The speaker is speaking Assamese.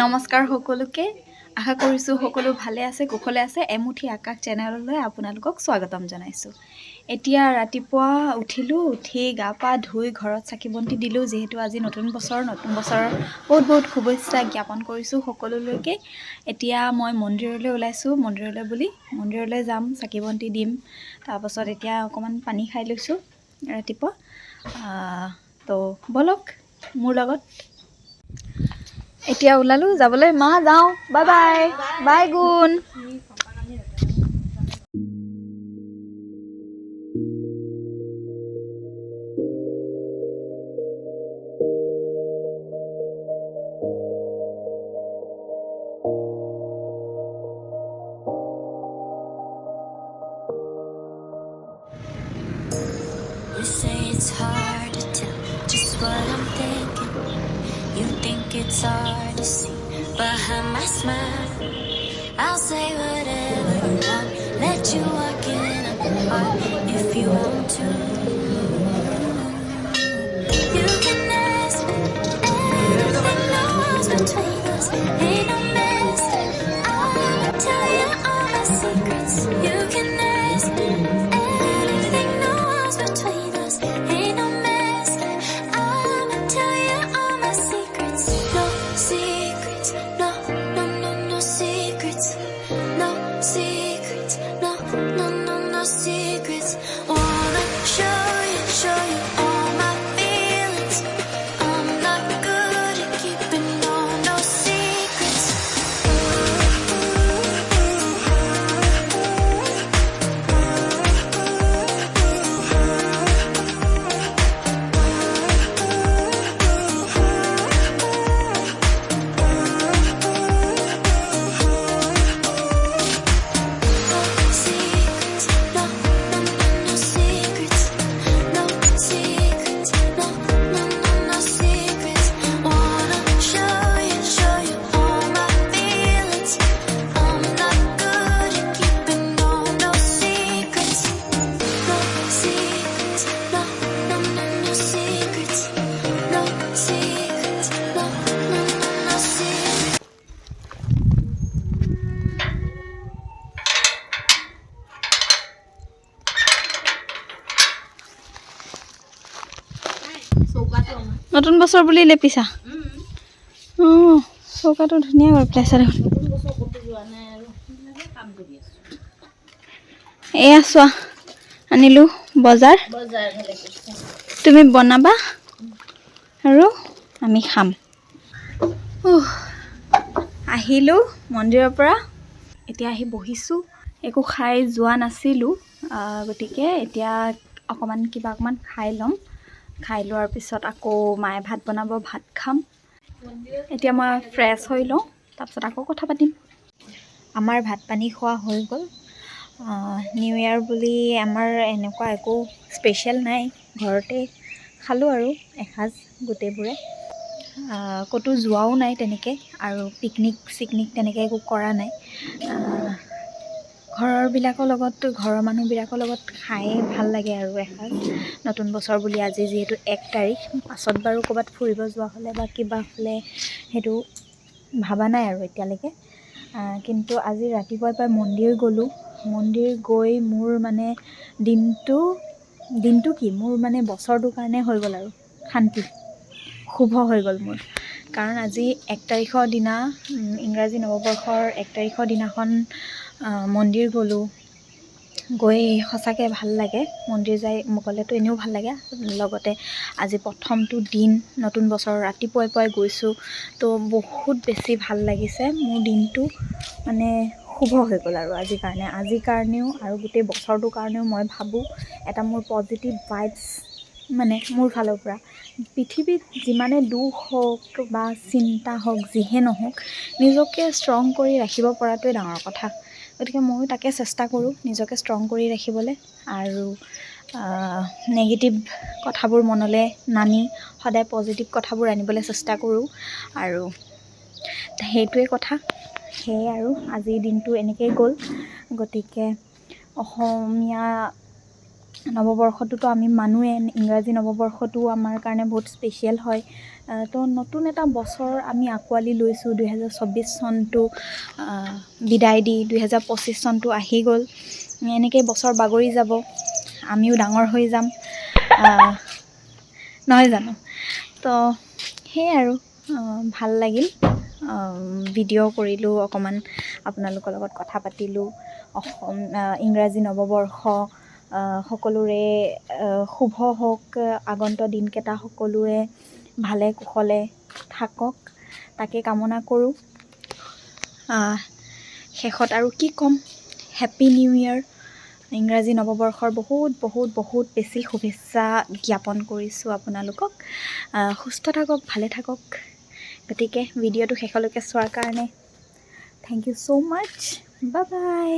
নমস্কাৰ সকলোকে আশা কৰিছোঁ সকলো ভালে আছে কুশলে আছে এমুঠি আকাশ চেনেললৈ আপোনালোকক স্বাগতম জনাইছোঁ। এতিয়া ৰাতিপুৱা উঠি গা পা ধুই ঘৰত চাকি বন্তি দিলোঁ, যিহেতু আজি নতুন বছৰৰ বহুত শুভেচ্ছা জ্ঞাপন কৰিছোঁ সকলোলৈকে। এতিয়া মই মন্দিৰলৈ ওলাইছোঁ, মন্দিৰলৈ যাম, চাকি বন্তি দিম। তাৰপাছত এতিয়া অকণমান পানী খাই লৈছোঁ ৰাতিপুৱা। তো বলক মোৰ লগত। এতিয়া ওলালোঁ যাবলৈ, মা যাওঁ, বাই বাই বাই গুণ। You say it's hard to tell just what I'm thinking. You think it's hard to see behind my smile. I'll say whatever you want, let you walk in on my heart if you want to. You can ask me anything, no walls between us, ain't no mystery. I'ma tell you all my secrets. You can ask me anything, no walls between us, ain't no mystery. I'ma tell you all my secrets. No secrets, no secrets. No secrets, no secrets. Wanna show you all my feelings. I'm not good at keeping no secrets. নতুন বছৰ বুলি লেপিছা? অঁ, চৌকাটো ধুনীয়া কৰি পেলাইছা দেখোন। এয়া চোৱা, আনিলোঁ বজাৰ। তুমি বনাবা আৰু আমি খাম। আহিলোঁ মন্দিৰৰ পৰা, এতিয়া আহি বহিছোঁ। একো খাই যোৱা নাছিলোঁ, গতিকে এতিয়া অকণমান খাই ল'ম। খাই লোৱাৰ পিছত আকৌ মায়ে ভাত বনাব, ভাত খাম। এতিয়া মই ফ্ৰেছ হৈ লওঁ, তাৰপিছত আকৌ কথা পাতিম। আমাৰ ভাত পানী খোৱা হৈ গ'ল। নিউ ইয়েৰ বুলি আমাৰ এনেকুৱা একো স্পেচিয়েল নাই, ঘৰতে খালোঁ আৰু এসাঁজ গোটেইবোৰে। ক'তো যোৱাও নাই তেনেকৈ, আৰু পিকনিক তেনেকৈ একো কৰা নাই। ঘৰৰ মানুহবিলাকৰ লগত খাই ভাল লাগে আৰু এসাঁজ নতুন বছৰ বুলি। আজি যিহেতু 1 তাৰিখ, পাছত বাৰু ক'ৰবাত ফুৰিব যোৱা হ'লে বা কিবা হ'লে সেইটো ভবা নাই আৰু এতিয়ালৈকে। কিন্তু আজি ৰাতিপুৱাৰ পৰা মন্দিৰ গ'লোঁ। মন্দিৰ গৈ মোৰ মানে দিনটো কি মোৰ মানে বছৰটোৰ কাৰণে হৈ গ'ল আৰু শান্তি, শুভ হৈ গ'ল মোৰ। কাৰণ আজি 1 তাৰিখৰ দিনা, ইংৰাজী নৱবৰ্ষৰ 1 তাৰিখৰ দিনাখন মন্দিৰ গ'লোঁ। গৈ সঁচাকৈ ভাল লাগে, মন্দিৰ গ'লেতো এনেও ভাল লাগে। লগতে আজি প্ৰথমটো দিন নতুন বছৰৰ, ৰাতিপুৱাই গৈছোঁ, তো বহুত বেছি ভাল লাগিছে। মোৰ দিনটো মানে শুভ হৈ গ'ল আৰু আজিৰ কাৰণেও আৰু গোটেই বছৰটোৰ কাৰণেও মই ভাবোঁ এটা মোৰ পজিটিভ ভাইবছ, মানে মোৰ ফালৰ পৰা। পৃথিৱীত যিমানে দুখ হওক বা চিন্তা হওক, যিহে নহওক, নিজকে ষ্ট্ৰং কৰি ৰাখিব পৰাটোৱে ডাঙৰ কথা। গতিকে ময়ো তাকে চেষ্টা কৰোঁ নিজকে ষ্ট্ৰং কৰি ৰাখিবলৈ, আৰু নেগেটিভ কথাবোৰ মনলৈ নানি সদায় পজিটিভ কথাবোৰ আনিবলৈ চেষ্টা কৰোঁ। আৰু সেইটোৱে কথা। সেয়ে আৰু আজিৰ দিনটো এনেকৈয়ে গ'ল। গতিকে অসমীয়া নৱবৰ্ষটোতো আমি মানুহে, ইংৰাজী নৱবৰ্ষটো আমাৰ কাৰণে বহুত স্পেচিয়েল হয়। তো নতুন এটা বছৰ আমি আঁকোৱালি লৈছোঁ। 2024 চনটো বিদায় দি 2025 চনটো আহি গ'ল। এনেকৈ বছৰ বাগৰি যাব, আমিও ডাঙৰ হৈ যাম, নহয় জানো? তো সেয়াই আৰু ভাল লাগিল, ভিডিঅ' কৰিলোঁ, অকণমান আপোনালোকৰ লগত কথা পাতিলোঁ। ইংৰাজী নৱবৰ্ষ সকলোৰে শুভ হওক, আগন্তুক দিনকেইটা সকলোৱে ভালে কুশলে থাকক, তাকে কামনা কৰোঁ। শেষত আৰু কি ক'ম, হেপ্পী নিউ ইয়েৰ। ইংৰাজী নৱবৰ্ষৰ বহুত বহুত বহুত বেছি শুভেচ্ছা জ্ঞাপন কৰিছোঁ আপোনালোকক। সুস্থ থাকক, ভালে থাকক। গতিকে ভিডিঅ'টো শেষলৈকে চোৱাৰ কাৰণে thank you so' much. Bye bye.